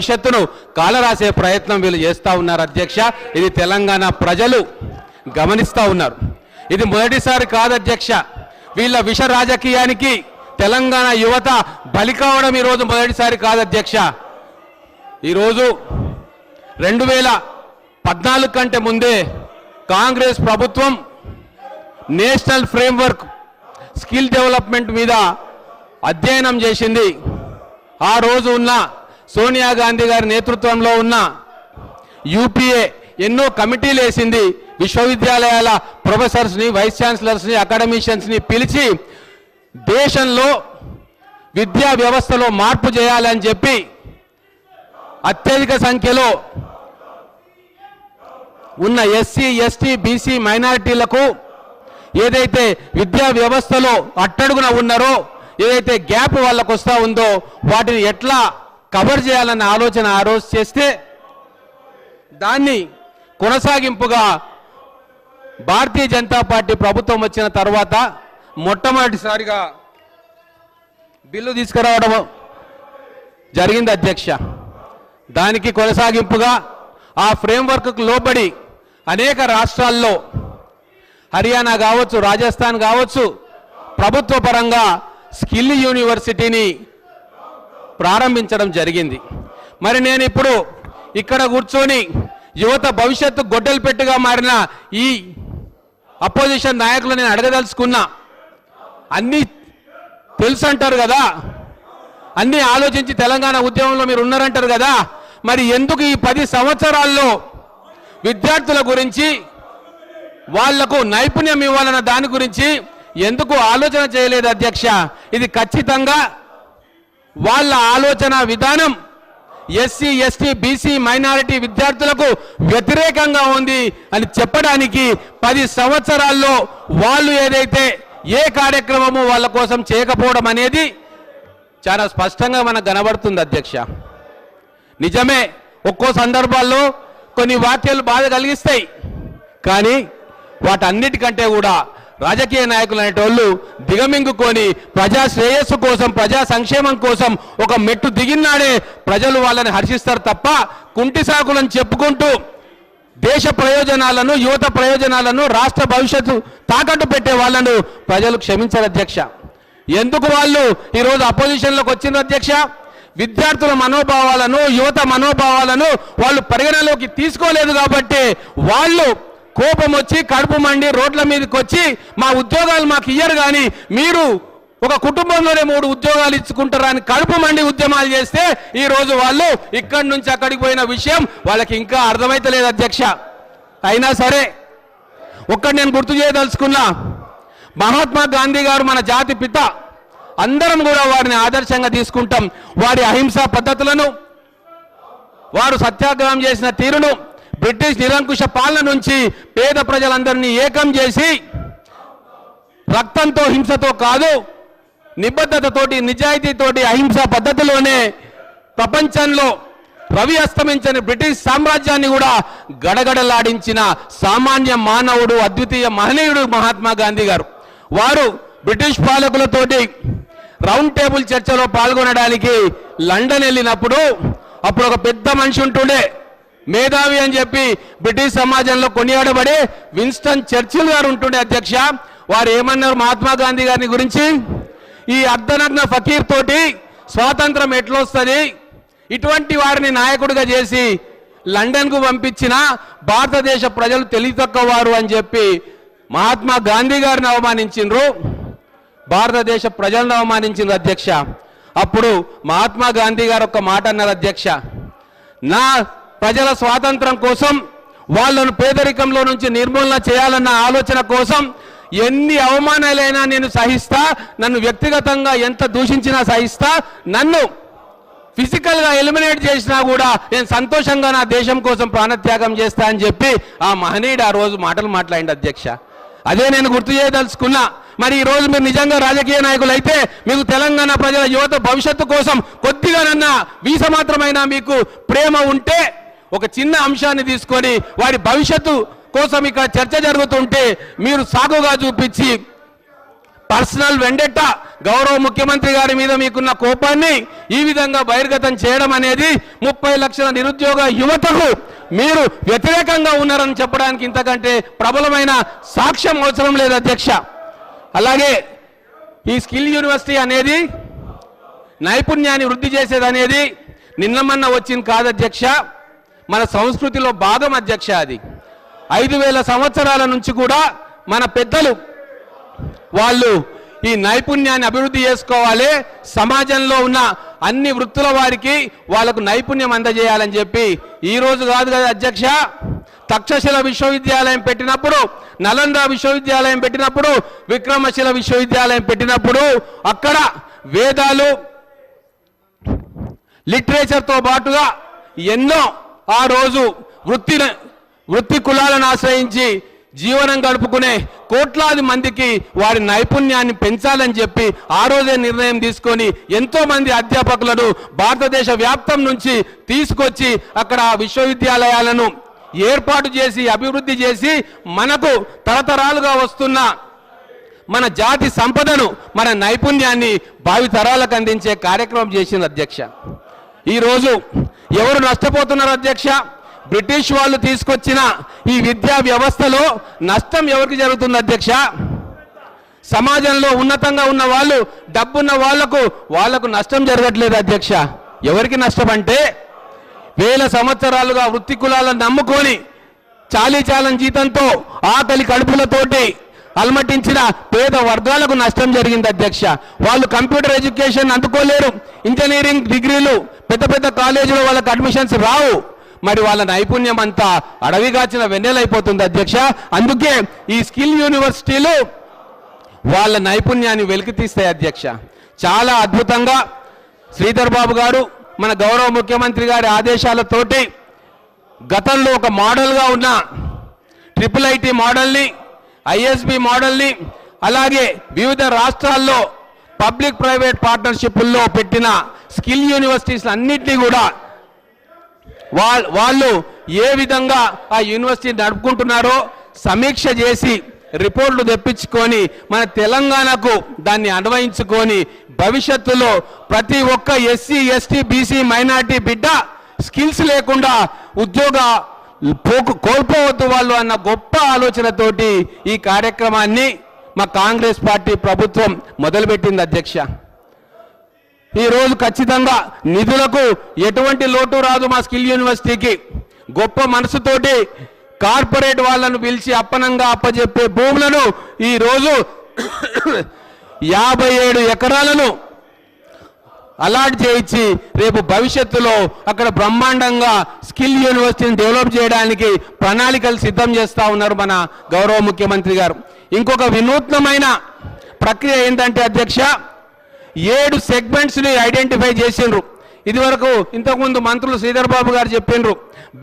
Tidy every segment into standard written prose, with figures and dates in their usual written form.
భవిష్యత్తును కాలరాసే ప్రయత్నం వీళ్ళు చేస్తూ ఉన్నారు అధ్యక్ష. ఇది తెలంగాణ ప్రజలు గమనిస్తూ ఉన్నారు. ఇది మొదటిసారి కాదు అధ్యక్ష. వీళ్ళ విష రాజకీయానికి తెలంగాణ యువత బలి కావడం ఈరోజు మొదటిసారి కాదు అధ్యక్ష. ఈరోజు 2014 కంటే ముందే కాంగ్రెస్ ప్రభుత్వం నేషనల్ ఫ్రేమ్వర్క్ స్కిల్ డెవలప్మెంట్ మీద అధ్యయనం చేసింది. ఆ రోజు ఉన్న సోనియా గాంధీ గారి నేతృత్వంలో ఉన్న యూపీఏ ఎన్నో కమిటీలు వేసింది. విశ్వవిద్యాలయాల ప్రొఫెసర్స్ని, వైస్ ఛాన్సలర్స్ని, అకాడమిషియన్స్ని పిలిచి దేశంలో విద్యా వ్యవస్థలో మార్పు చేయాలని చెప్పి అత్యధిక సంఖ్యలో ఉన్న ఎస్సీ, ఎస్టీ, బీసీ మైనారిటీలకు ఏదైతే విద్యా వ్యవస్థలో అట్టడుగున ఉన్నారో, ఏదైతే గ్యాప్ వాళ్ళకు వస్తూ ఉందో వాటిని ఎట్లా కవర్ చేయాలన్న ఆలోచన ఆ రోజు చేస్తే దాన్ని కొనసాగింపుగా భారతీయ జనతా పార్టీ ప్రభుత్వం వచ్చిన తర్వాత మొట్టమొదటిసారిగా బిల్లు తీసుకురావడం జరిగింది అధ్యక్ష. దానికి కొనసాగింపుగా ఆ ఫ్రేమ్వర్క్కు లోబడి అనేక రాష్ట్రాల్లో హర్యానా కావచ్చు, రాజస్థాన్ కావచ్చు, ప్రభుత్వ పరంగా స్కిల్ యూనివర్సిటీని ప్రారంభించడం జరిగింది. మరి నేను ఇప్పుడు ఇక్కడ కూర్చొని యువత భవిష్యత్తు గొడ్డలు పెట్టుగా మారిన ఈ అపోజిషన్ నాయకులు నేను అడగదలుచుకున్నా. అన్నీ తెలుసు అంటారు కదా, అన్నీ ఆలోచించి తెలంగాణ ఉద్యమంలో మీరు ఉన్నారంటారు కదా, మరి ఎందుకు ఈ 10 సంవత్సరాల్లో విద్యార్థుల గురించి, వాళ్లకు నైపుణ్యం ఇవ్వాలన్న దాని గురించి ఎందుకు ఆలోచన చేయలేదు అధ్యక్ష? ఇది ఖచ్చితంగా వాళ్ళ ఆలోచన విధానం ఎస్సీ, ఎస్టీ, బీసీ మైనారిటీ విద్యార్థులకు వ్యతిరేకంగా ఉంది అని చెప్పడానికి 10 సంవత్సరాల్లో వాళ్ళు ఏదైతే ఏ కార్యక్రమము వాళ్ళ కోసం చేయకపోవడం అనేది చాలా స్పష్టంగా మనకు కనబడుతుంది అధ్యక్ష. నిజమే, ఒక్కో సందర్భాల్లో కొన్ని వ్యాఖ్యలు బాధ కలిగిస్తాయి, కానీ వాటన్నిటికంటే కూడా రాజకీయ నాయకులు అనేటోళ్ళు దిగమింగుకొని ప్రజా శ్రేయస్సు కోసం, ప్రజా సంక్షేమం కోసం ఒక మెట్టు దిగినాడే ప్రజలు వాళ్ళని హర్షిస్తారు తప్ప కుంటి సాకులను చెప్పుకుంటూ దేశ ప్రయోజనాలను, యువత ప్రయోజనాలను, రాష్ట్ర భవిష్యత్తు తాకట్టు పెట్టే వాళ్ళను ప్రజలు క్షమించారు అధ్యక్ష. ఎందుకు వాళ్ళు ఈరోజు అపోజిషన్లోకి వచ్చిన అధ్యక్ష? విద్యార్థుల మనోభావాలను, యువత మనోభావాలను వాళ్ళు పరిగణలోకి తీసుకోలేదు కాబట్టి వాళ్ళు కోపం వచ్చి కడుపు మండి రోడ్ల మీదకి వచ్చి మా ఉద్యోగాలు మాకు ఇయ్యరు, కానీ మీరు ఒక కుటుంబంలోనే 3 ఉద్యోగాలు ఇచ్చుకుంటారని కడుపు మండి ఉద్యమాలు చేస్తే ఈరోజు వాళ్ళు ఇక్కడి నుంచి అక్కడికి పోయిన విషయం వాళ్ళకి ఇంకా అర్థమైతలేదు అధ్యక్ష. అయినా సరే ఒక్కటి నేను గుర్తు చేయదలుచుకున్నా, మహాత్మా గాంధీ గారు మన జాతి పిత, అందరం కూడా వారిని ఆదర్శంగా తీసుకుంటాం. వారి అహింసా పద్ధతులను, వారు సత్యాగ్రహం చేసిన తీరును, బ్రిటిష్ నిరంకుశ పాలన నుంచి పేద ప్రజలందరినీ ఏకం చేసి రక్తంతో, హింసతో కాదు, నిబద్ధతతోటి, నిజాయితీతోటి, అహింసా పద్ధతిలోనే ప్రపంచంలో రవి అస్తమించని బ్రిటిష్ సామ్రాజ్యాన్ని కూడా గడగడలాడించిన సామాన్య మానవుడు, అద్వితీయ మహనీయుడు మహాత్మా గాంధీ గారు. వారు బ్రిటిష్ పాలకులతోటి రౌండ్ టేబుల్ చర్చలో పాల్గొనడానికి లండన్ వెళ్ళినప్పుడు అప్పుడు ఒక పెద్ద మనిషి ఉంటుండే, మేధావి అని చెప్పి బ్రిటిష్ సమాజంలో కొనియాడబడే విన్స్టన్ చర్చిల్ గారు ఉంటుండే అధ్యక్ష. వారు ఏమన్నారు మహాత్మా గాంధీ గారిని గురించి? ఈ అర్ధనగ్న ఫకీర్ తోటి స్వాతంత్రం ఎట్లొస్తుంది, ఇటువంటి వారిని నాయకుడిగా చేసి లండన్కు పంపించిన భారతదేశ ప్రజలు తెలివి తక్కువవారు అని చెప్పి మహాత్మా గాంధీ గారిని అవమానించిండ్రు, భారతదేశ ప్రజలను అవమానించిండ్రు అధ్యక్ష. అప్పుడు మహాత్మా గాంధీ గారు ఒక మాట అన్నారు అధ్యక్ష, నా ప్రజల స్వాతంత్రం కోసం, వాళ్ళను పేదరికంలో నుంచి నిర్మూలన చేయాలన్న ఆలోచన కోసం ఎన్ని అవమానాలైనా నేను సహిస్తా, నన్ను వ్యక్తిగతంగా ఎంత దూషించినా సహిస్తా, నన్ను ఫిజికల్గా ఎలిమినేట్ చేసినా కూడా నేను సంతోషంగా నా దేశం కోసం ప్రాణత్యాగం చేస్తా అని చెప్పి ఆ మహనీయుడు ఆ రోజు మాటలు మాట్లాడింది అధ్యక్ష. అదే నేను గుర్తు చేయదలుచుకున్నా. మరి ఈ రోజు మీరు నిజంగా రాజకీయ నాయకులు అయితే మీకు తెలంగాణ ప్రజల యువత భవిష్యత్తు కోసం కొద్దిగానన్నా వీస మాత్రమైనా మీకు ప్రేమ ఉంటే ఒక చిన్న అంశాన్ని తీసుకొని వారి భవిష్యత్తు కోసం ఇక్కడ చర్చ జరుగుతుంటే మీరు సాగుగా చూపించి పర్సనల్ వెండెట్టా గౌరవ ముఖ్యమంత్రి గారి మీద మీకున్న కోపాన్ని ఈ విధంగా బహిర్గతం చేయడం అనేది 30 లక్షల నిరుద్యోగ యువతకు మీరు వ్యతిరేకంగా ఉన్నారని చెప్పడానికి ఇంతకంటే ప్రబలమైన సాక్ష్యం అవసరం లేదు అధ్యక్ష. అలాగే ఈ స్కిల్ యూనివర్సిటీ అనేది నైపుణ్యాన్ని వృద్ధి చేసేది అనేది నిన్నమన్న వచ్చింది కాదు అధ్యక్ష, మన సంస్కృతిలో భాగం అధ్యక్ష. అది 5000 సంవత్సరాల నుంచి కూడా మన పెద్దలు వాళ్ళు ఈ నైపుణ్యాన్ని అభివృద్ధి చేసుకోవాలి, సమాజంలో ఉన్న అన్ని వృత్తుల వారికి వాళ్ళకు నైపుణ్యం అందజేయాలని చెప్పి ఈ రోజు కాదు కదా అధ్యక్ష, తక్షశిల విశ్వవిద్యాలయం పెట్టినప్పుడు, నలంద విశ్వవిద్యాలయం పెట్టినప్పుడు, విక్రమశిల విశ్వవిద్యాలయం పెట్టినప్పుడు అక్కడ వేదాలు లిటరేచర్తో పాటుగా ఎన్నో ఆ రోజు వృత్తి కులాలను ఆశ్రయించి జీవనం గడుపుకునే కోట్లాది మందికి వారి నైపుణ్యాన్ని పెంచాలని చెప్పి ఆ రోజే నిర్ణయం తీసుకొని ఎంతో మంది అధ్యాపకులను భారతదేశ వ్యాప్తం నుంచి తీసుకొచ్చి అక్కడ విశ్వవిద్యాలయాలను ఏర్పాటు చేసి అభివృద్ధి చేసి మనకు తరతరాలుగా వస్తున్న మన జాతి సంపదను, మన నైపుణ్యాన్ని భావితరాలకు అందించే కార్యక్రమం చేసింది అధ్యక్ష. ఈరోజు ఎవరు నష్టపోతున్నారు అధ్యక్ష? బ్రిటిష్ వాళ్ళు తీసుకొచ్చిన ఈ విద్యా వ్యవస్థలో నష్టం ఎవరికి జరుగుతుంది అధ్యక్ష? సమాజంలో ఉన్నతంగా ఉన్న వాళ్ళు, డబ్బున్న వాళ్లకు నష్టం జరగట్లేదు అధ్యక్ష. ఎవరికి నష్టం అంటే వేల సంవత్సరాలుగా వృత్తి కులాలను నమ్ముకొని చాలీచాలని జీతంతో ఆకలి కడుపులతోటి అలమటించిన పేద వర్గాలకు నష్టం జరిగింది అధ్యక్ష. వాళ్ళు కంప్యూటర్ ఎడ్యుకేషన్ అందుకోలేరు, ఇంజనీరింగ్ డిగ్రీలు పెద్ద పెద్ద కాలేజీలో వాళ్ళకి అడ్మిషన్స్ రావు, మరి వాళ్ళ నైపుణ్యం అంతా అడవిగాచిన వెన్నెలైపోతుంది అధ్యక్ష. అందుకే ఈ స్కిల్ యూనివర్సిటీలు వాళ్ళ నైపుణ్యాన్ని వెలికి తీస్తాయి అధ్యక్ష. చాలా అద్భుతంగా శ్రీధర్ బాబు గారు మన గౌరవ ముఖ్యమంత్రి గారి ఆదేశాలతోటి గతంలో ఒక మోడల్గా ఉన్న IIIT మోడల్ని, ISB మోడల్ని, అలాగే వివిధ రాష్ట్రాల్లో పబ్లిక్ ప్రైవేట్ పార్ట్నర్షిప్ల్లో పెట్టిన స్కిల్ యూనివర్సిటీస్ అన్నింటినీ కూడా వాళ్ళు ఏ విధంగా ఆ యూనివర్సిటీ నడుపుకుంటున్నారో సమీక్ష చేసి రిపోర్ట్లు తెప్పించుకొని మన తెలంగాణకు దాన్ని అన్వయించుకొని భవిష్యత్తులో ప్రతి ఒక్క SC, ST, BC మైనారిటీ బిడ్డ స్కిల్స్ లేకుండా ఉద్యోగ కోల్పోవద్దు వాళ్ళు అన్న గొప్ప ఆలోచనతోటి ఈ కార్యక్రమాన్ని మా కాంగ్రెస్ పార్టీ ప్రభుత్వం మొదలుపెట్టింది అధ్యక్ష. ఈరోజు ఖచ్చితంగా నిధులకు ఎటువంటి లోటు రాదు మా స్కిల్ యూనివర్సిటీకి. గొప్ప మనసుతోటి కార్పొరేట్ వాళ్ళను పిలిచి అప్పనంగా అప్పచెప్పే భూములను ఈరోజు 57 ఎకరాలను అలాట్ చేయించి రేపు భవిష్యత్తులో అక్కడ బ్రహ్మాండంగా స్కిల్ యూనివర్సిటీని డెవలప్ చేయడానికి ప్రణాళికలు సిద్ధం చేస్తూ ఉన్నారు మన గౌరవ ముఖ్యమంత్రి గారు. ఇంకొక వినూత్నమైన ప్రక్రియ ఏంటంటే అధ్యక్ష, 7 సెగ్మెంట్స్ని ఐడెంటిఫై చేసిండ్రు. ఇదివరకు ఇంతకుముందు మంత్రులు శ్రీధర్ బాబు గారు చెప్పిండ్రు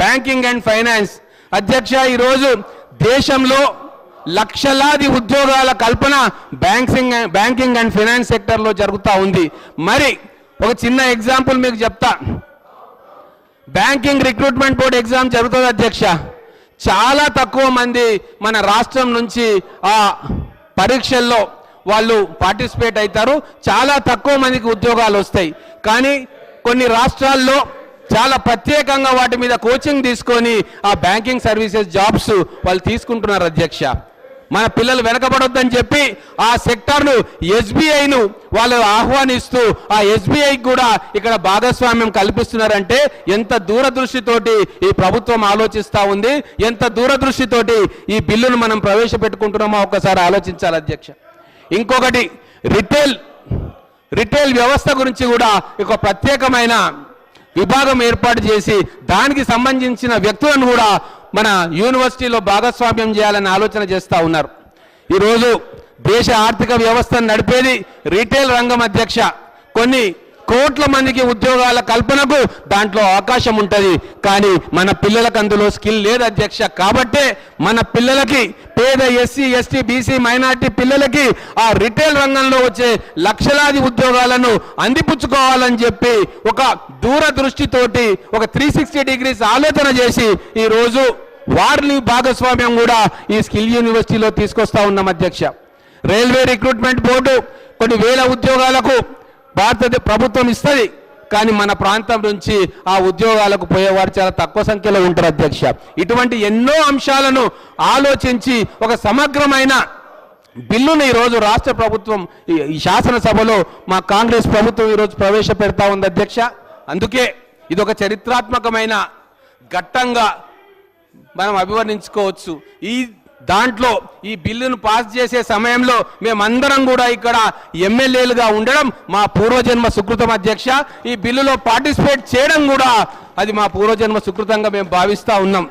బ్యాంకింగ్ అండ్ ఫైనాన్స్. అధ్యక్ష, ఈరోజు దేశంలో లక్షలాది ఉద్యోగాల కల్పన బ్యాంకింగ్ అండ్ ఫైనాన్స్ సెక్టర్లో జరుగుతూ ఉంది. మరి ఒక చిన్న ఎగ్జాంపుల్ మీకు చెప్తా. బ్యాంకింగ్ రిక్రూట్మెంట్ బోర్డ్ ఎగ్జామ్ జరుగుతుంది అధ్యక్ష. చాలా తక్కువ మంది మన రాష్ట్రం నుంచి ఆ పరీక్షల్లో వాళ్ళు పార్టిసిపేట్ అవుతారు, చాలా తక్కువ మందికి ఉద్యోగాలు వస్తాయి. కానీ కొన్ని రాష్ట్రాల్లో చాలా ప్రత్యేకంగా వాటి మీద కోచింగ్ తీసుకొని ఆ బ్యాంకింగ్ సర్వీసెస్ జాబ్స్ వాళ్ళు తీసుకుంటున్నారు అధ్యక్ష. మన పిల్లలు వెనకబడొద్దని చెప్పి ఆ సెక్టార్ను SBIను వాళ్ళు ఆహ్వానిస్తూ ఆ SBIకి కూడా ఇక్కడ భాగస్వామ్యం కల్పిస్తున్నారంటే ఎంత దూరదృష్టితోటి ఈ ప్రభుత్వం ఆలోచిస్తూ ఉంది, ఎంత దూరదృష్టితోటి ఈ బిల్లును మనం ప్రవేశపెట్టుకుంటున్నామో ఒకసారి ఆలోచించాలి అధ్యక్ష. ఇంకొకటి రిటైల్ వ్యవస్థ గురించి కూడా ఒక ప్రత్యేకమైన విభాగం ఏర్పాటు చేసి దానికి సంబంధించిన వ్యక్తులను కూడా మన యూనివర్సిటీలో భాగస్వామ్యం చేయాలని ఆలోచన చేస్తూ ఉన్నారు. ఈరోజు దేశ ఆర్థిక వ్యవస్థను నడిపేది రీటైల్ రంగం అధ్యక్ష. కొన్ని కోట్ల మందికి ఉద్యోగాల కల్పనకు దాంట్లో అవకాశం ఉంటుంది, కానీ మన పిల్లలకు అందులో స్కిల్ లేదు అధ్యక్ష. కాబట్టే మన పిల్లలకి, పేద SC, ST, BC మైనారిటీ పిల్లలకి ఆ రిటైల్ రంగంలో వచ్చే లక్షలాది ఉద్యోగాలను అందిపుచ్చుకోవాలని చెప్పి ఒక దూరదృష్టితోటి ఒక 360 డిగ్రీస్ ఆలోచన చేసి ఈరోజు వారిని భాగస్వామ్యం కూడా ఈ స్కిల్ యూనివర్సిటీలో తీసుకొస్తా ఉన్నాం అధ్యక్ష. రైల్వే రిక్రూట్మెంట్ బోర్డు కొన్ని వేల ఉద్యోగాలకు భారత ప్రభుత్వం ఇస్తుంది, కానీ మన ప్రాంతం నుంచి ఆ ఉద్యోగాలకు పోయేవారు చాలా తక్కువ సంఖ్యలో ఉంటారు అధ్యక్ష. ఇటువంటి ఎన్నో అంశాలను ఆలోచించి ఒక సమగ్రమైన బిల్లును ఈరోజు రాష్ట్ర ప్రభుత్వం ఈ శాసనసభలో మా కాంగ్రెస్ ప్రభుత్వం ఈరోజు ప్రవేశపెడతా ఉంది అధ్యక్ష. అందుకే ఇది ఒక చరిత్రాత్మకమైన ఘట్టంగా మనం అభివర్ణించుకోవచ్చు. దాంట్లో ఈ బిల్లును పాస్ చేసే సమయంలో మేమందరం కూడా ఇక్కడ ఎమ్మెల్యేలుగా ఉండడం మా పూర్వజన్మ సుకృతం అధ్యక్ష. ఈ బిల్లులో పార్టిసిపేట్ చేయడం కూడా అది మా పూర్వజన్మ సుకృతంగా మేము భావిస్తూ ఉన్నాం.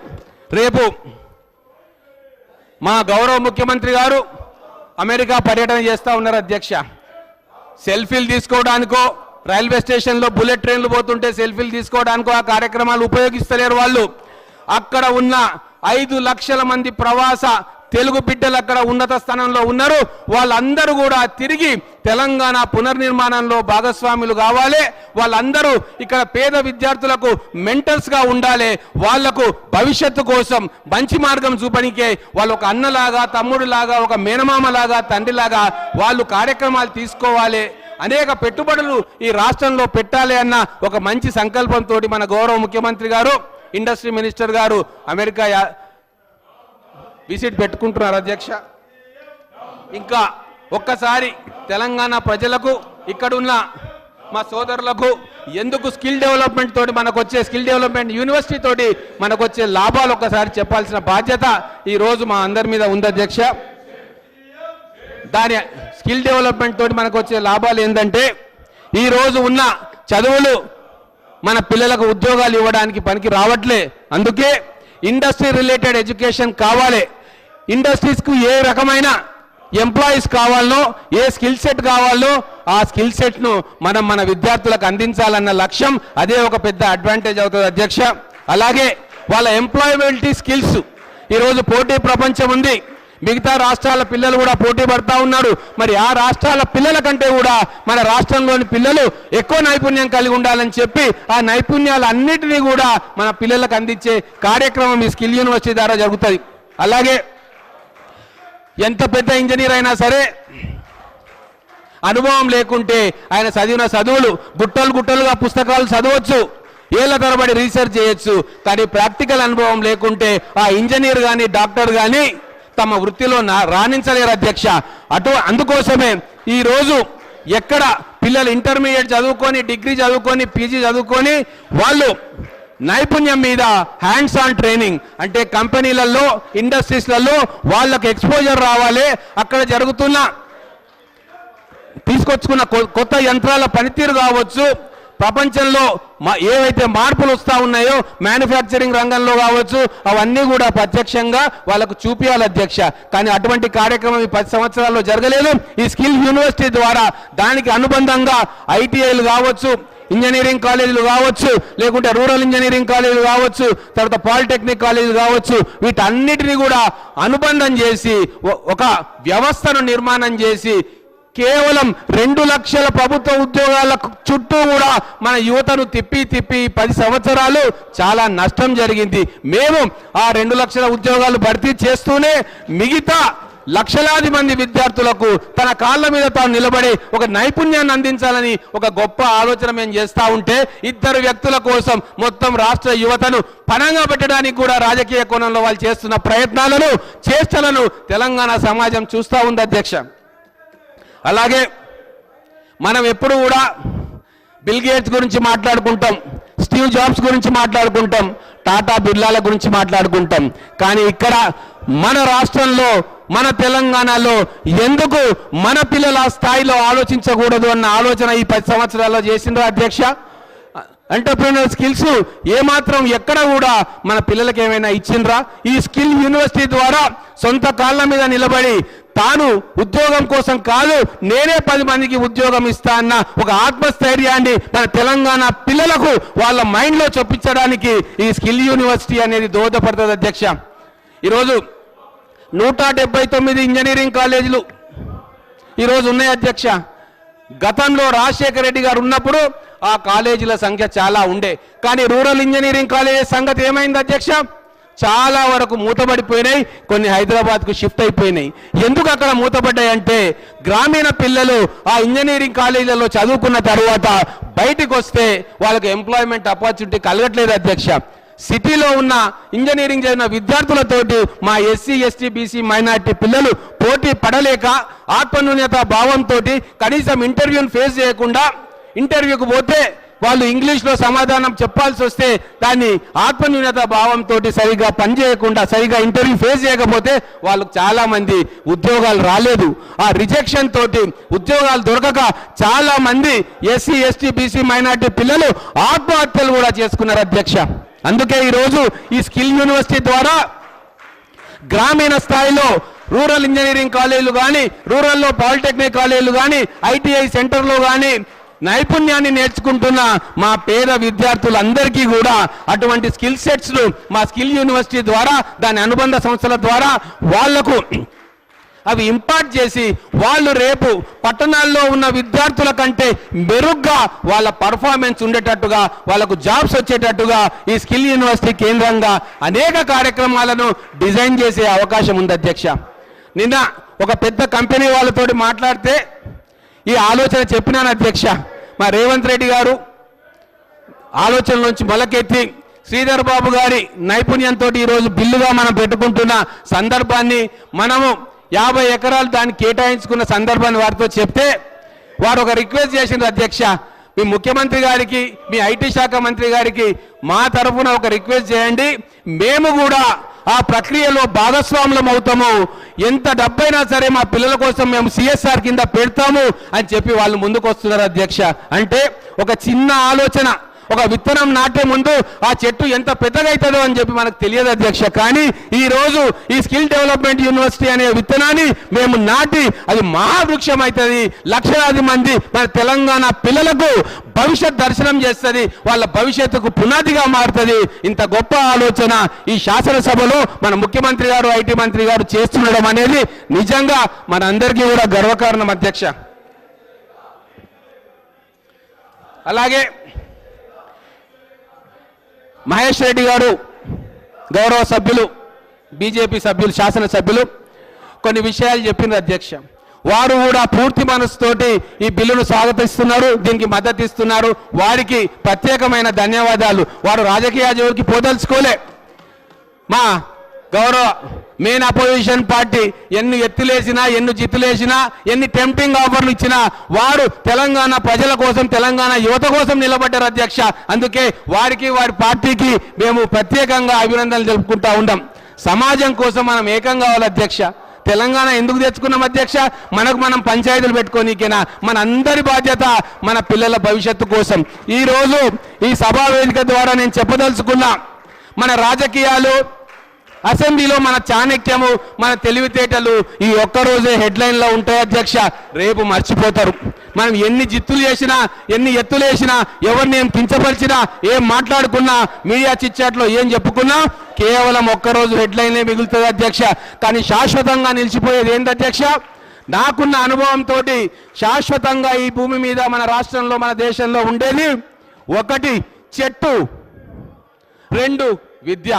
రేపు మా గౌరవ ముఖ్యమంత్రి గారు అమెరికా పర్యటన చేస్తూ ఉన్నారు అధ్యక్ష. సెల్ఫీలు తీసుకోవడానికో, రైల్వే స్టేషన్లో బుల్లెట్ ట్రైన్లు పోతుంటే సెల్ఫీలు తీసుకోవడానికో ఆ కార్యక్రమాలు ఉపయోగిస్తలేరు వాళ్ళు. అక్కడ ఉన్న 5 లక్షల మంది ప్రవాస తెలుగు బిడ్డలు అక్కడ ఉన్నత స్థానంలో ఉన్నారు. వాళ్ళందరూ కూడా తిరిగి తెలంగాణ పునర్నిర్మాణంలో భాగస్వాములు కావాలి. వాళ్ళందరూ ఇక్కడ పేద విద్యార్థులకు మెంటర్స్గా ఉండాలి. వాళ్లకు భవిష్యత్తు కోసం మంచి మార్గం చూపనికే వాళ్ళు ఒక అన్నలాగా, తమ్ముడిలాగా, ఒక మేనమామలాగా, తండ్రిలాగా వాళ్ళు కార్యక్రమాలు తీసుకోవాలి. అనేక పెట్టుబడులు ఈ రాష్ట్రంలో పెట్టాలి అన్న ఒక మంచి సంకల్పంతో మన గౌరవ ముఖ్యమంత్రి గారు, ఇండస్ట్రీ మినిస్టర్ గారు అమెరికా విజిట్ పెట్టుకుంటున్నారు అధ్యక్ష. ఇంకా ఒక్కసారి తెలంగాణ ప్రజలకు, ఇక్కడున్న మా సోదరులకు ఎందుకు స్కిల్ డెవలప్మెంట్ తోటి మనకు వచ్చే స్కిల్ డెవలప్మెంట్ యూనివర్సిటీ తోటి మనకు వచ్చే లాభాలు ఒక్కసారి చెప్పాల్సిన బాధ్యత ఈరోజు మా అందరి మీద ఉంది అధ్యక్ష. దాని స్కిల్ డెవలప్మెంట్ తోటి మనకు వచ్చే లాభాలు ఏంటంటే ఈరోజు ఉన్న చదువులు మన పిల్లలకు ఉద్యోగాలు ఇవ్వడానికి పనికి రావట్లే. అందుకే ఇండస్ట్రీ రిలేటెడ్ ఎడ్యుకేషన్ కావాలి. ఇండస్ట్రీస్కు ఏ రకమైన ఎంప్లాయీస్ కావాలనో, ఏ స్కిల్ సెట్ కావాలో ఆ స్కిల్ సెట్ను మనం మన విద్యార్థులకు అందించాలన్న లక్ష్యం, అదే ఒక పెద్ద అడ్వాంటేజ్ అవుతుంది అధ్యక్ష. అలాగే వాళ్ళ ఎంప్లాయబిలిటీ స్కిల్స్, ఈరోజు పోటీ ప్రపంచం ఉంది, మిగతా రాష్ట్రాల పిల్లలు కూడా పోటీ పడతా ఉన్నారు. మరి ఆ రాష్ట్రాల పిల్లల కంటే కూడా మన రాష్ట్రంలోని పిల్లలు ఎక్కువ నైపుణ్యం కలిగి ఉండాలని చెప్పి ఆ నైపుణ్యాలన్నిటినీ కూడా మన పిల్లలకు అందించే కార్యక్రమం ఈ స్కిల్ యూనివర్సిటీ ద్వారా జరుగుతుంది. అలాగే ఎంత పెద్ద ఇంజనీర్ అయినా సరే అనుభవం లేకుంటే ఆయన చదివిన చదువులు గుట్టలుగా పుస్తకాలు చదవచ్చు, ఏళ్ల తరబడి రీసెర్చ్ చేయొచ్చు, కానీ ప్రాక్టికల్ అనుభవం లేకుంటే ఆ ఇంజనీర్ కానీ డాక్టర్ కానీ తమ వృత్తిలో రాణించలేరు అధ్యక్ష. అందుకోసమే ఈరోజు ఎక్కడ పిల్లలు ఇంటర్మీడియట్ చదువుకొని, డిగ్రీ చదువుకొని, పీజీ చదువుకొని వాళ్ళు నైపుణ్యం మీద హ్యాండ్స్ ఆన్ ట్రైనింగ్ అంటే కంపెనీలలో, ఇండస్ట్రీస్లలో వాళ్ళకు ఎక్స్పోజర్ రావాలి. అక్కడ జరుగుతున్న తీసుకొచ్చుకున్న కొత్త యంత్రాల పనితీరు కావచ్చు, ప్రపంచంలో ఏవైతే మార్పులు వస్తూ ఉన్నాయో మ్యానుఫ్యాక్చరింగ్ రంగంలో కావచ్చు, అవన్నీ కూడా ప్రత్యక్షంగా వాళ్ళకు చూపించాలి అధ్యక్ష. కానీ అటువంటి కార్యక్రమం ఈ 10 సంవత్సరాల్లో జరగలేదు. ఈ స్కిల్ యూనివర్సిటీ ద్వారా దానికి అనుబంధంగా ఐటీఐలు కావచ్చు, ఇంజనీరింగ్ కాలేజీలు కావచ్చు, లేకుంటే రూరల్ ఇంజనీరింగ్ కాలేజీలు కావచ్చు, తర్వాత పాలిటెక్నిక్ కాలేజీలు కావచ్చు, వీటన్నిటిని కూడా అనుబంధం చేసి ఒక వ్యవస్థను నిర్మాణం చేసి కేవలం 2 లక్షల ప్రభుత్వ ఉద్యోగాల చుట్టూ కూడా మన యువతను తిప్పి 10 సంవత్సరాలు చాలా నష్టం జరిగింది. మేము ఆ 2 లక్షల ఉద్యోగాలు భర్తీ చేస్తూనే మిగతా లక్షలాది మంది విద్యార్థులకు తన కాళ్ళ మీద తాను నిలబడి ఒక నైపుణ్యాన్ని అందించాలని ఒక గొప్ప ఆలోచన మేము చేస్తూ ఉంటే 2 వ్యక్తుల కోసం మొత్తం రాష్ట్ర యువతను పణంగా పెట్టడానికి కూడా రాజకీయ కోణంలో వాళ్ళు చేస్తున్న ప్రయత్నాలను, చేష్టలను తెలంగాణ సమాజం చూస్తూ ఉంది అధ్యక్ష. అలాగే మనం ఎప్పుడు కూడా బిల్ గేట్స్ గురించి మాట్లాడుకుంటాం, స్టీవ్ జాబ్స్ గురించి మాట్లాడుకుంటాం, టాటా బిర్లాల గురించి మాట్లాడుకుంటాం, కానీ ఇక్కడ మన రాష్ట్రంలో, మన తెలంగాణలో ఎందుకు మన పిల్లల స్థాయిలో ఆలోచించకూడదు అన్న ఆలోచన ఈ 10 సంవత్సరాల్లో చేసిండ్రు అధ్యక్ష. ఎంటర్‌ప్రెన్యూర్ స్కిల్స్ ఏమాత్రం ఎక్కడ కూడా మన పిల్లలకి ఏమైనా ఇచ్చిండ్రా? ఈ స్కిల్ యూనివర్సిటీ ద్వారా సొంత కాళ్ళ మీద నిలబడి తాను ఉద్యోగం కోసం కాదు, నేనే 10 మందికి ఉద్యోగం ఇస్తా అన్న ఒక ఆత్మస్థైర్యాన్ని మన తెలంగాణ పిల్లలకు వాళ్ళ మైండ్లో చొప్పించడానికి ఈ స్కిల్ యూనివర్సిటీ అనేది దోహదపడుతుంది అధ్యక్ష. ఈరోజు 179 ఇంజనీరింగ్ కాలేజీలు ఈరోజు ఉన్నాయి అధ్యక్ష. గతంలో రాజశేఖర రెడ్డి గారు ఉన్నప్పుడు ఆ కాలేజీల సంఖ్య చాలా ఉండే, కానీ రూరల్ ఇంజనీరింగ్ కాలేజీ సంగతి ఏమైంది అధ్యక్ష? చాలా వరకు మూతపడిపోయినాయి, కొన్ని హైదరాబాద్కు షిఫ్ట్ అయిపోయినాయి. ఎందుకు అక్కడ మూతపడ్డాయి అంటే గ్రామీణ పిల్లలు ఆ ఇంజనీరింగ్ కాలేజీలలో చదువుకున్న తర్వాత బయటికి వస్తే వాళ్ళకి ఎంప్లాయ్మెంట్ ఆపర్చునిటీ కలగట్లేదు అధ్యక్ష. సిటీలో ఉన్న ఇంజనీరింగ్ చదివిన విద్యార్థులతోటి మా ఎస్సీ ఎస్టీ బీసీ మైనార్టీ పిల్లలు పోటీ పడలేక ఆత్మన్యూన్యత భావంతో కనీసం ఇంటర్వ్యూని ఫేస్ చేయకుండా ఇంటర్వ్యూకి పోతే వాళ్ళు ఇంగ్లీష్లో సమాధానం చెప్పాల్సి వస్తే దాన్ని ఆత్మన్యూన్యత భావంతో సరిగా పనిచేయకుండా సరిగా ఇంటర్వ్యూ ఫేస్ చేయకపోతే వాళ్ళకు చాలా మంది ఉద్యోగాలు రాలేదు. ఆ రిజెక్షన్ తోటి ఉద్యోగాలు దొరకక చాలా మంది ఎస్సీ ఎస్టీ బీసీ మైనార్టీ పిల్లలు ఆత్మహత్యలు కూడా చేసుకున్నారు అధ్యక్ష. అందుకే ఈరోజు ఈ స్కిల్ యూనివర్సిటీ ద్వారా గ్రామీణ స్థాయిలో రూరల్ ఇంజనీరింగ్ కాలేజీలు కానీ, రూరల్లో పాలిటెక్నిక్ కాలేజీలు కానీ, ఐటీఐ సెంటర్లో కానీ నైపుణ్యాన్ని నేర్చుకుంటున్న మా పేద విద్యార్థులందరికీ కూడా అటువంటి స్కిల్ సెట్స్ను మా స్కిల్ యూనివర్సిటీ ద్వారా దాని అనుబంధ సంస్థల ద్వారా వాళ్లకు అవి ఇంపార్ట్ చేసి వాళ్ళు రేపు పట్టణాల్లో ఉన్న విద్యార్థుల కంటే మెరుగ్గా వాళ్ళ పర్ఫార్మెన్స్ ఉండేటట్టుగా వాళ్ళకు జాబ్స్ వచ్చేటట్టుగా ఈ స్కిల్ యూనివర్సిటీ కేంద్రంగా అనేక కార్యక్రమాలను డిజైన్ చేసే అవకాశం ఉంది అధ్యక్ష. నిన్న ఒక పెద్ద కంపెనీ వాళ్ళతోటి మాట్లాడితే ఈ ఆలోచన చెప్పినాను అధ్యక్ష. మా రేవంత్ రెడ్డి గారు ఆలోచన నుంచి మొలకెత్తి శ్రీధర్ బాబు గారి నైపుణ్యంతో ఈరోజు బిల్లుగా మనం పెట్టుకుంటున్న సందర్భాన్ని మనము 50 ఎకరాలు దాన్ని కేటాయించుకున్న సందర్భాన్ని వారితో చెప్తే వారు ఒక రిక్వెస్ట్ చేసిండ్రు అధ్యక్ష. మీ ముఖ్యమంత్రి గారికి, మీ ఐటీ శాఖ మంత్రి గారికి మా తరఫున ఒక రిక్వెస్ట్ చేయండి, మేము కూడా ఆ ప్రక్రియలో భాగస్వాములం అవుతాము, ఎంత డబ్బైనా సరే మా పిల్లల కోసం మేము సిఎస్ఆర్ కింద పెడతాము అని చెప్పి వాళ్ళు ముందుకు వస్తున్నారు అధ్యక్ష. అంటే ఒక చిన్న ఆలోచన, ఒక విత్తనం నాటే ముందు ఆ చెట్టు ఎంత పెద్దగా అవుతుందో అని చెప్పి మనకు తెలియదు అధ్యక్ష. కానీ ఈరోజు ఈ స్కిల్ డెవలప్మెంట్ యూనివర్సిటీ అనే విత్తనాన్ని మేము నాటి అది మహావృక్షం అవుతుంది, లక్షలాది మంది మన తెలంగాణ పిల్లలకు భవిష్యత్ దర్శనం చేస్తుంది, వాళ్ళ భవిష్యత్తుకు పునాదిగా మారుతుంది. ఇంత గొప్ప ఆలోచన ఈ శాసనసభలో మన ముఖ్యమంత్రి గారు, ఐటీ మంత్రి గారు చేస్తుండడం అనేది నిజంగా మన అందరికీ కూడా గర్వకారణం అధ్యక్ష. అలాగే మహేష్ రెడ్డి గారు గౌరవ సభ్యులు, బీజేపీ సభ్యులు, శాసనసభ్యులు కొన్ని విషయాలు చెప్పిండ్రు అధ్యక్ష. వారు కూడా పూర్తి మనసుతోటి ఈ బిల్లును స్వాగతిస్తున్నారు, దీనికి మద్దతు ఇస్తున్నారు. వారికి ప్రత్యేకమైన ధన్యవాదాలు. వారు రాజకీయ జోలికి పోదలుచుకోలే. మా గౌరవ మెయిన్ అపోజిషన్ పార్టీ ఎన్ని ఎత్తులేసినా, ఎన్ని జిత్తులేసినా, ఎన్ని టెంప్టింగ్ ఆఫర్లు ఇచ్చినా వారు తెలంగాణ ప్రజల కోసం, తెలంగాణ యువత కోసం నిలబడ్డారు అధ్యక్ష. అందుకే వారికి, వారి పార్టీకి మేము ప్రత్యేకంగా అభినందనలు తెలుపుకుంటా ఉన్నాం. సమాజం కోసం మనం ఏకం కావాలి అధ్యక్ష. తెలంగాణ ఎందుకు తెచ్చుకున్నాం అధ్యక్ష? మనకు మనం పంచాయతీలు పెట్టుకోనీకేనా? మన అందరి బాధ్యత మన పిల్లల భవిష్యత్తు కోసం. ఈరోజు ఈ సభా వేదిక ద్వారా నేను చెప్పదలుచుకున్నా, మన రాజకీయాలు, అసెంబ్లీలో మన చాణక్యము, మన తెలివితేటలు ఈ ఒక్కరోజే హెడ్లైన్లో ఉంటాయి అధ్యక్ష. రేపు మర్చిపోతారు. మనం ఎన్ని జిత్తులు చేసినా, ఎన్ని ఎత్తులేసినా, ఎవరిని ఏం కించపరిచినా, ఏం మాట్లాడుకున్నా, మీడియా చిట్చాట్లో ఏం చెప్పుకున్నా కేవలం ఒక్కరోజు హెడ్లైన్లే మిగులుతుంది అధ్యక్ష. కానీ శాశ్వతంగా నిలిచిపోయేది ఏంటి అధ్యక్ష? నాకున్న అనుభవంతో శాశ్వతంగా ఈ భూమి మీద, మన రాష్ట్రంలో, మన దేశంలో ఉండేది 1 చెట్టు, 2 విద్య.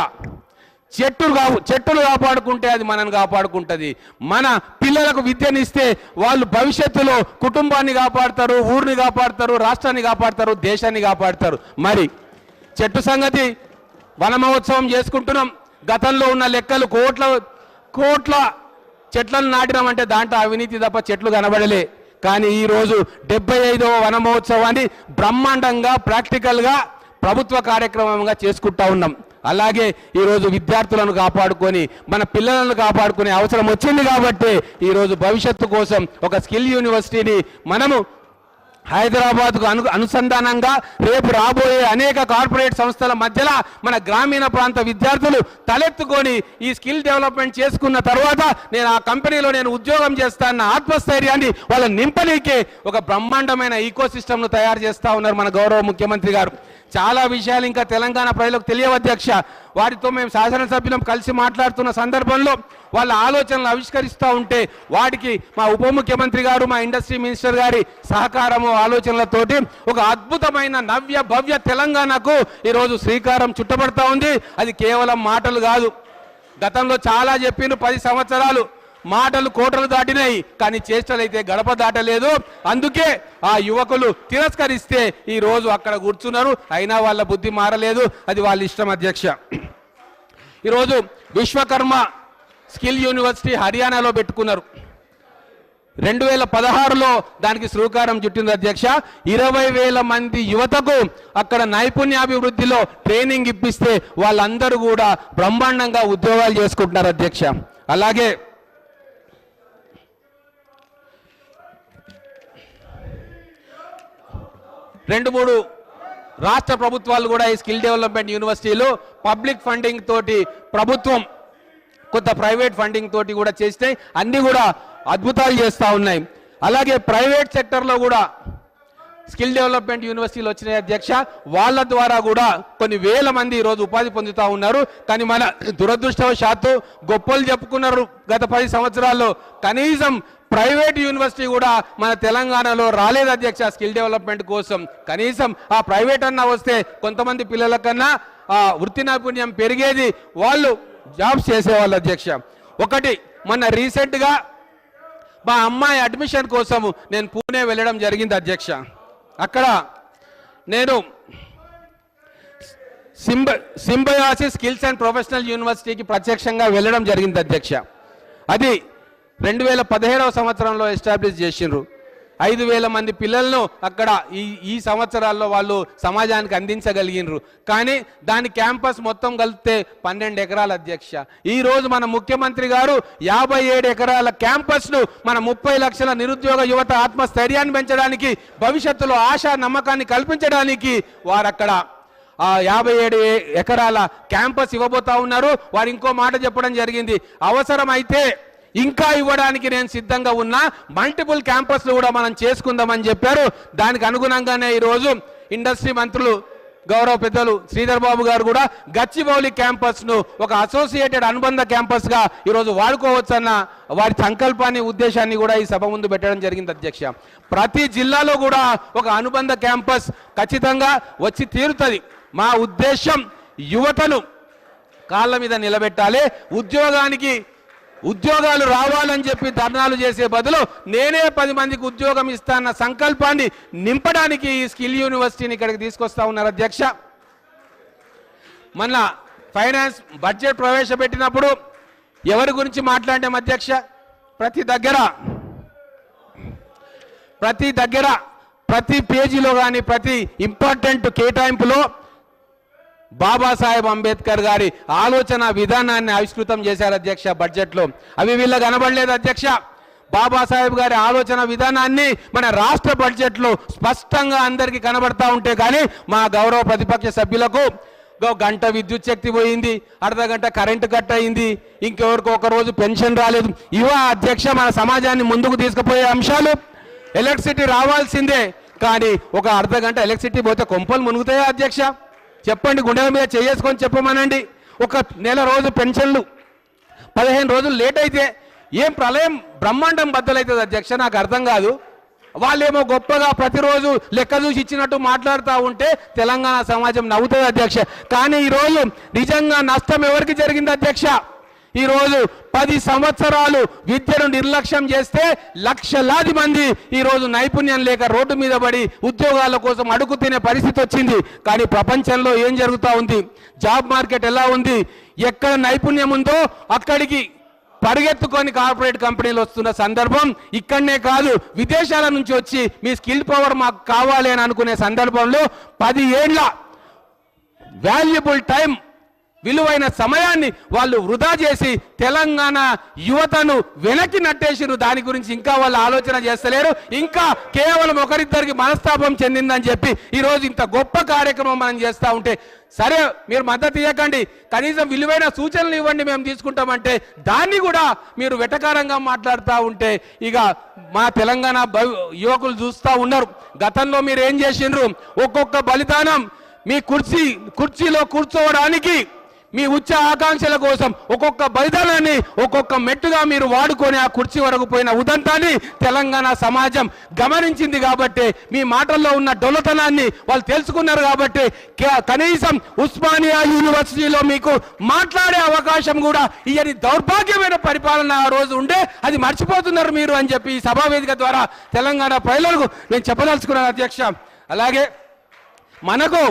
చెట్టులు కాపాడుకుంటే అది మనల్ని కాపాడుకుంటుంది. మన పిల్లలకు విద్యనిస్తే వాళ్ళు భవిష్యత్తులో కుటుంబాన్ని కాపాడతారు, ఊరిని కాపాడతారు, రాష్ట్రాన్ని కాపాడతారు, దేశాన్ని కాపాడతారు. మరి చెట్టు సంగతి వన మహోత్సవం చేసుకుంటున్నాం. గతంలో ఉన్న లెక్కలు కోట్ల చెట్లను నాటినామంటే దాంట్లో అవినీతి తప్ప చెట్లు కనబడలే. కానీ ఈరోజు 75వ వన మహోత్సవాన్ని బ్రహ్మాండంగా, ప్రాక్టికల్గా ప్రభుత్వ కార్యక్రమంగా చేసుకుంటా ఉన్నాం. అలాగే ఈరోజు విద్యార్థులను కాపాడుకొని, మన పిల్లలను కాపాడుకునే అవసరం వచ్చింది కాబట్టి ఈరోజు భవిష్యత్తు కోసం ఒక స్కిల్ యూనివర్సిటీని మనము హైదరాబాద్కు అనుసంధానంగా రేపు రాబోయే అనేక కార్పొరేట్ సంస్థల మధ్యలో మన గ్రామీణ ప్రాంత విద్యార్థులు తలెత్తుకొని ఈ స్కిల్ డెవలప్మెంట్ చేసుకున్న తర్వాత నేను ఆ కంపెనీలో నేను ఉద్యోగం చేస్తానన్న ఆత్మస్థైర్యాన్ని వాళ్ళ నింపనీకే ఒక బ్రహ్మాండమైన ఈకో సిస్టమ్ను తయారు చేస్తూ ఉన్నారు మన గౌరవ ముఖ్యమంత్రి గారు. చాలా విషయాలు ఇంకా తెలంగాణ ప్రజలకు తెలియవు అధ్యక్ష. వారితో మేము శాసనసభ్యులం కలిసి మాట్లాడుతున్న సందర్భంలో వాళ్ళ ఆలోచనలు ఆవిష్కరిస్తూ ఉంటే వాటికి మా ఉప ముఖ్యమంత్రి గారు, మా ఇండస్ట్రీ మినిస్టర్ గారి సహకారము, ఆలోచనలతోటి ఒక అద్భుతమైన నవ్య భవ్య తెలంగాణకు ఈరోజు శ్రీకారం చుట్టబడతా ఉంది. అది కేవలం మాటలు కాదు. గతంలో చాలా చెప్పిండ్రు, 10 సంవత్సరాలు మాటలు కోటలు దాటినాయి, కానీ చేష్టలైతే గడప దాటలేదు. అందుకే ఆ యువకులు తిరస్కరిస్తే ఈ రోజు అక్కడ కూర్చున్నారు. అయినా వాళ్ళ బుద్ధి మారలేదు, అది వాళ్ళ ఇష్టం అధ్యక్ష. ఈరోజు విశ్వకర్మ స్కిల్ యూనివర్సిటీ హర్యానాలో పెట్టుకున్నారు. 2016లో దానికి శ్రీకారం చుట్టింది అధ్యక్ష. 20,000 మంది యువతకు అక్కడ నైపుణ్యాభివృద్ధిలో ట్రైనింగ్ ఇప్పిస్తే వాళ్ళందరూ కూడా బ్రహ్మాండంగా ఉద్యోగాలు చేసుకుంటున్నారు అధ్యక్ష. అలాగే 2-3 రాష్ట్ర ప్రభుత్వాలు కూడా ఈ స్కిల్ డెవలప్మెంట్ యూనివర్సిటీలో పబ్లిక్ ఫండింగ్ తోటి, ప్రభుత్వం కొంత ప్రైవేట్ ఫండింగ్ తోటి కూడా చేస్తే అన్ని కూడా అద్భుతాలు చేస్తూ ఉన్నాయి. అలాగే ప్రైవేట్ సెక్టర్లో కూడా స్కిల్ డెవలప్మెంట్ యూనివర్సిటీలు వచ్చినాయి అధ్యక్ష. వాళ్ళ ద్వారా కూడా కొన్ని వేల మంది ఈరోజు ఉపాధి పొందుతూ ఉన్నారు. కానీ మన దురదృష్టవశాత్తు గొప్పలు చెప్పుకున్నారు గత 10 సంవత్సరాల్లో, కనీసం ప్రైవేట్ యూనివర్సిటీ కూడా మన తెలంగాణలో రాలేదు అధ్యక్ష స్కిల్ డెవలప్మెంట్ కోసం. కనీసం ఆ ప్రైవేట్ అన్నా వస్తే కొంతమంది పిల్లల కన్నా వృత్తి నైపుణ్యం పెరిగేది, వాళ్ళు జాబ్స్ చేసేవాళ్ళు అధ్యక్ష. ఒకటి మొన్న రీసెంట్గా మా అమ్మాయి అడ్మిషన్ కోసము నేను పూణే వెళ్ళడం జరిగింది అధ్యక్ష. అక్కడ నేను సింబయాసిస్ స్కిల్స్ అండ్ ప్రొఫెషనల్ యూనివర్సిటీకి ప్రత్యక్షంగా వెళ్ళడం జరిగింది అధ్యక్ష. అది 2017వ సంవత్సరంలో ఎస్టాబ్లిష్ చేసిండ్రు. 5,000 మంది పిల్లలను అక్కడ ఈ సంవత్సరాల్లో వాళ్ళు సమాజానికి అందించగలిగినరు. కానీ దాని క్యాంపస్ మొత్తం కలిపితే 12 ఎకరాల అధ్యక్ష. ఈ రోజు మన ముఖ్యమంత్రి గారు 57 ఎకరాల క్యాంపస్ను మన 30 లక్షల నిరుద్యోగ యువత ఆత్మస్థైర్యాన్ని పెంచడానికి, భవిష్యత్తులో ఆశా నమ్మకాన్ని కల్పించడానికి వారు అక్కడ 57 ఎకరాల క్యాంపస్ ఇవ్వబోతా ఉన్నారు. వారు ఇంకో మాట చెప్పడం జరిగింది, అవసరమైతే ఇంకా ఇవ్వడానికి నేను సిద్ధంగా ఉన్నా, మల్టిపుల్ క్యాంపస్లు కూడా మనం చేసుకుందామని చెప్పారు. దానికి అనుగుణంగానే ఈరోజు ఇండస్ట్రీ మంత్రులు గౌరవ పెద్దలు శ్రీధర్ బాబు గారు కూడా గచ్చిబౌలి క్యాంపస్ను ఒక అసోసియేటెడ్ అనుబంధ క్యాంపస్గా ఈరోజు వాడుకోవచ్చన్న వారి సంకల్పాన్ని, ఉద్దేశాన్ని కూడా ఈ సభ ముందు పెట్టడం జరిగింది అధ్యక్ష. ప్రతి జిల్లాలో కూడా ఒక అనుబంధ క్యాంపస్ ఖచ్చితంగా వచ్చి తీరుతుంది. మా ఉద్దేశం యువతను కాళ్ళ మీద నిలబెట్టాలి. ఉద్యోగాలు రావాలని చెప్పి ధర్నాలు చేసే బదులు నేనే 10 మందికి ఉద్యోగం ఇస్తాన్న సంకల్పాన్ని నింపడానికి ఈ స్కిల్ యూనివర్సిటీని ఇక్కడికి తీసుకొస్తా ఉన్నారు అధ్యక్ష. మన ఫైనాన్స్ బడ్జెట్ ప్రవేశపెట్టినప్పుడు ఎవరి గురించి మాట్లాడాం అధ్యక్ష? ప్రతి దగ్గర ప్రతి పేజీలో కానీ ప్రతి ఇంపార్టెంట్ కేటాయింపులో బాబాసాహెబ్ అంబేద్కర్ గారి ఆలోచన విధానాన్ని ఆవిష్కృతం చేశారు అధ్యక్ష బడ్జెట్లో. అవి వీళ్ళకి కనబడలేదు అధ్యక్ష. బాబాసాహెబ్ గారి ఆలోచన విధానాన్ని మన రాష్ట్ర బడ్జెట్లో స్పష్టంగా అందరికీ కనబడతా ఉంటే కానీ మా గౌరవ ప్రతిపక్ష సభ్యులకు గంట విద్యుత్ శక్తి పోయింది, అర్ధగంట కరెంటు కట్ అయింది, ఇంకెవరికి ఒక రోజు పెన్షన్ రాలేదు. అధ్యక్ష మన సమాజాన్ని ముందుకు తీసుకుపోయే అంశాలు. ఎలక్ట్రిసిటీ రావాల్సిందే, కానీ ఒక అర్ధగంట ఎలక్ట్రిసిటీ పోతే కొంపలు మునుగుతాయా అధ్యక్ష? చెప్పండి, గుండెల మీద చేసుకొని చెప్పమనండి. ఒక నెల రోజు పెన్షన్లు 15 రోజులు లేట్ అయితే ఏం ప్రళయం బ్రహ్మాండం బద్దలవుతుంది అధ్యక్ష? నాకు అర్థం కాదు. వాళ్ళేమో గొప్పగా ప్రతిరోజు లెక్క చూసి ఇచ్చినట్టు మాట్లాడుతూ ఉంటే తెలంగాణ సమాజం నవ్వుతుంది అధ్యక్ష. కానీ ఈరోజు నిజంగా నష్టం ఎవరికి జరిగింది అధ్యక్ష? ఈరోజు 10 సంవత్సరాలు విద్యను నిర్లక్ష్యం చేస్తే లక్షలాది మంది ఈరోజు నైపుణ్యం లేక రోడ్డు మీద పడి ఉద్యోగాల కోసం అడుగు తినే పరిస్థితి వచ్చింది. కానీ ప్రపంచంలో ఏం జరుగుతూ ఉంది? జాబ్ మార్కెట్ ఎలా ఉంది? ఎక్కడ నైపుణ్యం ఉందో అక్కడికి పరిగెత్తుకొని కార్పొరేట్ కంపెనీలు వస్తున్న సందర్భం. ఇక్కడనే కాదు, విదేశాల నుంచి వచ్చి మీ స్కిల్ పవర్ మాకు కావాలి అని అనుకునే సందర్భంలో 10 ఏళ్ల వాల్యుబుల్ టైం, విలువైన సమయాన్ని వాళ్ళు వృధా చేసి తెలంగాణ యువతను వెనక్కి నట్టేసిరు. దాని గురించి ఇంకా వాళ్ళు ఆలోచన చేస్తలేరు. ఇంకా కేవలం ఒకరిద్దరికి మనస్తాపం చెందిందని చెప్పి ఈరోజు ఇంత గొప్ప కార్యక్రమం మనం చేస్తూ ఉంటే, సరే మీరు మద్దతు ఇవ్వకండి, కనీసం విలువైన సూచనలు ఇవ్వండి, మేము తీసుకుంటామంటే దాన్ని కూడా మీరు వెటకారంగా మాట్లాడుతూ ఉంటే ఇక మా తెలంగాణ యువకులు చూస్తూ ఉన్నారు. గతంలో మీరు ఏం చేసిండ్రు? ఒక్కొక్క బలిదానం మీ కుర్చీలో కూర్చోవడానికి మీ ఉచ్చ ఆకాంక్షల కోసం ఒక్కొక్క బలిదానాన్ని ఒక్కొక్క మెట్టుగా మీరు వాడుకొని ఆ కుర్చీ వరకు పోయిన ఉదంతాన్ని తెలంగాణ సమాజం గమనించింది కాబట్టి మీ మాటల్లో ఉన్న డొల్లతనాన్ని వాళ్ళు తెలుసుకున్నారు కాబట్టి కనీసం ఉస్మానియా యూనివర్సిటీలో మీకు మాట్లాడే అవకాశం కూడా ఇయని దౌర్భాగ్యమైన పరిపాలన ఆ రోజు ఉండే అది మర్చిపోతున్నారు మీరు అని చెప్పి ఈ సభా వేదిక ద్వారా తెలంగాణ ప్రజలకు నేను చెప్పదలుచుకున్నాను అధ్యక్ష. అలాగే మనకు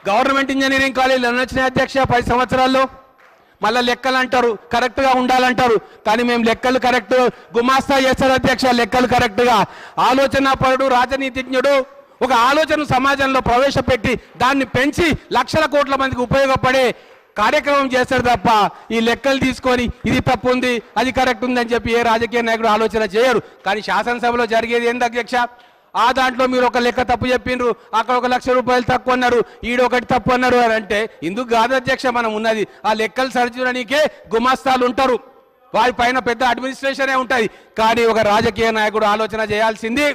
గవర్నమెంట్ ఇంజనీరింగ్ కాలేజీలు ఎన్ని వచ్చినాయి అధ్యక్ష 10 సంవత్సరాల్లో? మళ్ళీ లెక్కలు అంటారు, కరెక్ట్గా ఉండాలంటారు. కానీ మేము లెక్కలు కరెక్ట్ గుమాస్తా చేస్తారు అధ్యక్ష. లెక్కలు కరెక్ట్గా ఆలోచనాపరుడు రాజనీతిజ్ఞుడు ఒక ఆలోచన సమాజంలో ప్రవేశపెట్టి దాన్ని పెంచి లక్షల కోట్ల మందికి ఉపయోగపడే కార్యక్రమం చేస్తారు తప్ప ఈ లెక్కలు తీసుకొని ఇది తప్పు ఉంది అది కరెక్ట్ ఉంది అని చెప్పి ఏ రాజకీయ నాయకుడు ఆలోచన చేయరు. కానీ శాసనసభలో జరిగేది ఏంది అధ్యక్ష? ఆ దాంట్లో మీరు ఒక లెక్క తప్పు చెప్పిండ్రు, అక్కడ 1 లక్ష రూపాయలు తక్కువ అన్నారు, ఈడొకటి తప్పు అన్నారు అని అంటే ఇందుకు కాదు అధ్యక్ష మనం ఉన్నది. ఆ లెక్కలు సరిచూడడానికే గుమాస్తాలు ఉంటారు, వారి పైన పెద్ద అడ్మినిస్ట్రేషనే ఉంటుంది. కానీ ఒక రాజకీయ నాయకుడు ఆలోచన చేయాల్సింది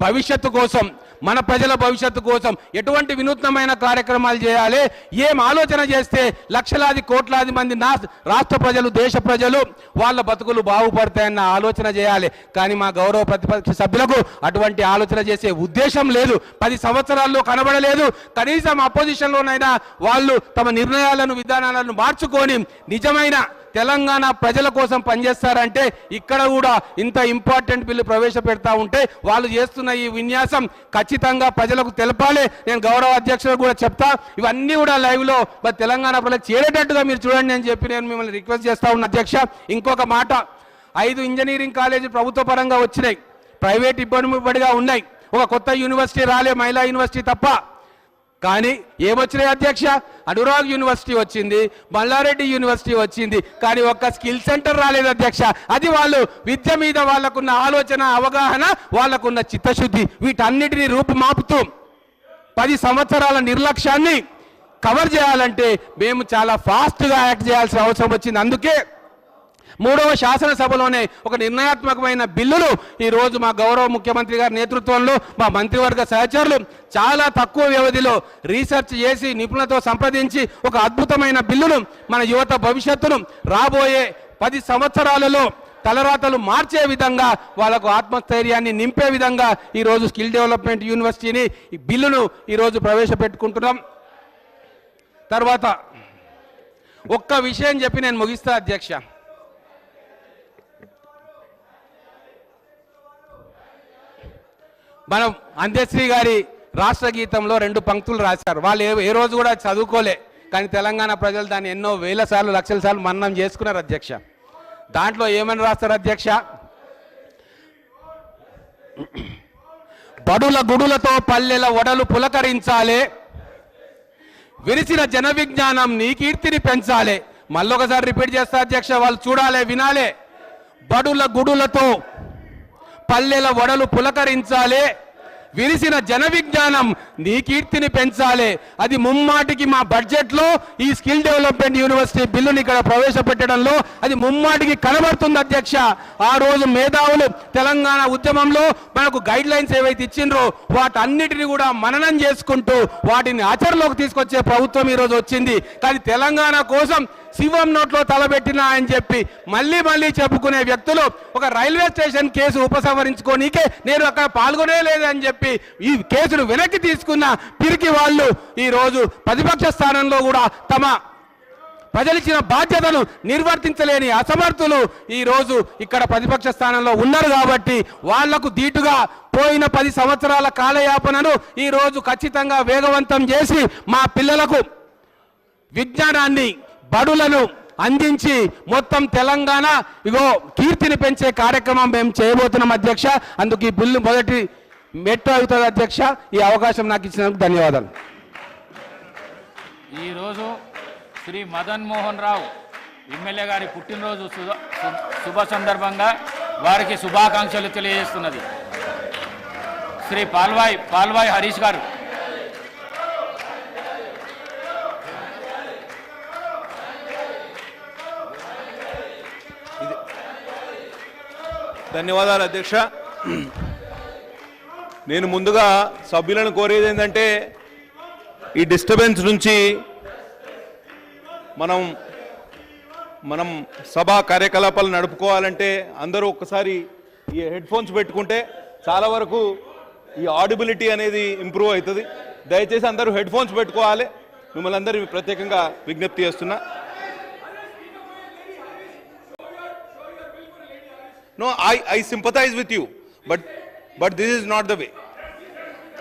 భవిష్యత్తు కోసం, మన ప్రజల భవిష్యత్తు కోసం ఎటువంటి వినూత్నమైన కార్యక్రమాలు చేయాలి, ఏం ఆలోచన చేస్తే లక్షలాది కోట్లాది మంది రాష్ట్ర ప్రజలు దేశ ప్రజలు వాళ్ళ బతుకులు బాగుపడతాయన్న ఆలోచన చేయాలి. కానీ మా గౌరవ ప్రతిపక్ష సభ్యులకు అటువంటి ఆలోచన చేసే ఉద్దేశం లేదు, 10 సంవత్సరాల్లో కనబడలేదు. కనీసం అపోజిషన్లోనైనా వాళ్ళు తమ నిర్ణయాలను విధానాలను మార్చుకొని నిజమైన తెలంగాణ ప్రజల కోసం పనిచేస్తారంటే ఇక్కడ కూడా ఇంత ఇంపార్టెంట్ బిల్లు ప్రవేశపెడతా ఉంటే వాళ్ళు చేస్తున్న ఈ విన్యాసం ఖచ్చితంగా ప్రజలకు తెలపాలి. నేను గౌరవ అధ్యక్షులు కూడా చెప్తా, ఇవన్నీ కూడా లైవ్లో తెలంగాణ ప్రజలకు చేరేటట్టుగా మీరు చూడండి అని చెప్పి నేను మిమ్మల్ని రిక్వెస్ట్ చేస్తా ఉన్నా అధ్యక్ష. ఇంకొక మాట, 5 ఇంజనీరింగ్ కాలేజీలు ప్రభుత్వ పరంగా వచ్చినాయి, ప్రైవేట్ ఇబ్బందిగా ఉన్నాయి. ఒక కొత్త యూనివర్సిటీ రాలే, మహిళా యూనివర్సిటీ తప్ప. కానీ ఏమొచ్చినాయి అధ్యక్ష? అనురాగ్ యూనివర్సిటీ వచ్చింది, మల్లారెడ్డి యూనివర్సిటీ వచ్చింది, కానీ ఒక్క స్కిల్ సెంటర్ రాలేదు అధ్యక్ష. అది వాళ్ళు విద్య మీద వాళ్ళకున్న ఆలోచన అవగాహన వాళ్ళకున్న చిత్తశుద్ధి వీటన్నిటిని రూపుమాపుతూ 10 సంవత్సరాల నిర్లక్ష్యాన్ని కవర్ చేయాలంటే మేము చాలా ఫాస్ట్గా యాక్ట్ చేయాల్సిన అవసరం వచ్చింది. అందుకే 3వ శాసనసభలోనే ఒక నిర్ణయాత్మకమైన బిల్లులు ఈరోజు మా గౌరవ ముఖ్యమంత్రి గారి నేతృత్వంలో మా మంత్రివర్గ సహచరులు చాలా తక్కువ వ్యవధిలో రీసెర్చ్ చేసి నిపుణులతో సంప్రదించి ఒక అద్భుతమైన బిల్లును మన యువత భవిష్యత్తును రాబోయే 10 సంవత్సరాలలో తలరాతలు మార్చే విధంగా వాళ్ళకు ఆత్మస్థైర్యాన్ని నింపే విధంగా ఈరోజు స్కిల్ డెవలప్మెంట్ యూనివర్సిటీని ఈ బిల్లును ఈరోజు ప్రవేశపెట్టుకుంటున్నాం. తర్వాత ఒక్క విషయం చెప్పి నేను ముగిస్తా అధ్యక్ష. మనం అంత్యశ్రీ గారి రాష్ట్ర గీతంలో 2 పంక్తులు రాశారు. వాళ్ళు ఏ రోజు కూడా చదువుకోలే, కానీ తెలంగాణ ప్రజలు దాన్ని ఎన్నో వేల సార్లు లక్షల సార్లు మన్నం చేసుకున్నారు అధ్యక్ష. దాంట్లో ఏమని రాస్తారు అధ్యక్ష? బడుల గుడులతో పల్లెల ఒడలు పులకరించాలే, విరిసిన జన విజ్ఞానం నీ కీర్తిని పెంచాలే. మళ్ళొకసారి రిపీట్ చేస్తా అధ్యక్ష, వాళ్ళు చూడాలి వినాలే. బడుల గుడులతో పల్లెల ఒడలు పులకరించాలే, విరిసిన జన విజ్ఞానం నీ కీర్తిని పెంచాలి. అది ముమ్మాటికి మా బడ్జెట్లో ఈ స్కిల్ డెవలప్మెంట్ యూనివర్సిటీ బిల్లుని ఇక్కడ ప్రవేశపెట్టడంలో అది ముమ్మాటికి కనబడుతుంది అధ్యక్ష. ఆ రోజు మేధావులు తెలంగాణ ఉద్యమంలో మనకు గైడ్ లైన్స్ ఏవైతే ఇచ్చిండ్రో వాటన్నిటిని కూడా మననం చేసుకుంటూ వాటిని ఆచరణలోకి తీసుకొచ్చే ప్రభుత్వం ఈరోజు వచ్చింది. కానీ తెలంగాణ కోసం శివం నోట్లో తలబెట్టినా అని చెప్పి మళ్ళీ మళ్ళీ చెప్పుకునే వ్యక్తులు ఒక రైల్వే స్టేషన్ కేసు ఉపసంహరించుకోనికే నేను అక్కడ పాల్గొనే లేదని చెప్పి ఈ కేసును వెనక్కి తీసుకున్న పిరికి వాళ్ళు ఈరోజు ప్రతిపక్ష స్థానంలో కూడా తమ ప్రజలిచ్చిన బాధ్యతను నిర్వర్తించలేని అసమర్థులు ఈరోజు ఇక్కడ ప్రతిపక్ష స్థానంలో ఉన్నారు. కాబట్టి వాళ్లకు ధీటుగా పోయిన 10 సంవత్సరాల కాలయాపనను ఈరోజు ఖచ్చితంగా వేగవంతం చేసి మా పిల్లలకు విజ్ఞానాన్ని బడులను అందించి మొత్తం తెలంగాణ ఇగో కీర్తిని పెంచే కార్యక్రమం మేము చేయబోతున్నాం అధ్యక్ష. అందుకు ఈ బిల్లు మొదటి మెట్టు అవుతుంది అధ్యక్ష. ఈ అవకాశం నాకు ఇచ్చినందుకు ధన్యవాదాలు. ఈరోజు శ్రీ మదన్ మోహన్ రావు ఎమ్మెల్యే గారి పుట్టినరోజు శుభ సందర్భంగా వారికి శుభాకాంక్షలు తెలియజేస్తున్నది. శ్రీ పాల్వాయి హరీష్ గారు. ధన్యవాదాలు అధ్యక్ష. నేను ముందుగా సభ్యులను కోరేది ఏంటంటే ఈ డిస్టర్బెన్స్ నుంచి మనం సభా కార్యకలాపాలు నడుపుకోవాలంటే అందరూ ఒక్కసారి ఈ హెడ్ ఫోన్స్ పెట్టుకుంటే చాలా వరకు ఈ ఆడిబిలిటీ అనేది ఇంప్రూవ్ అవుతుంది. దయచేసి అందరూ హెడ్ ఫోన్స్ పెట్టుకోవాలి. మిమ్మల్ని అందరూ ప్రత్యేకంగా విజ్ఞప్తి చేస్తున్నా. No, I sympathize with you, but this is not the way.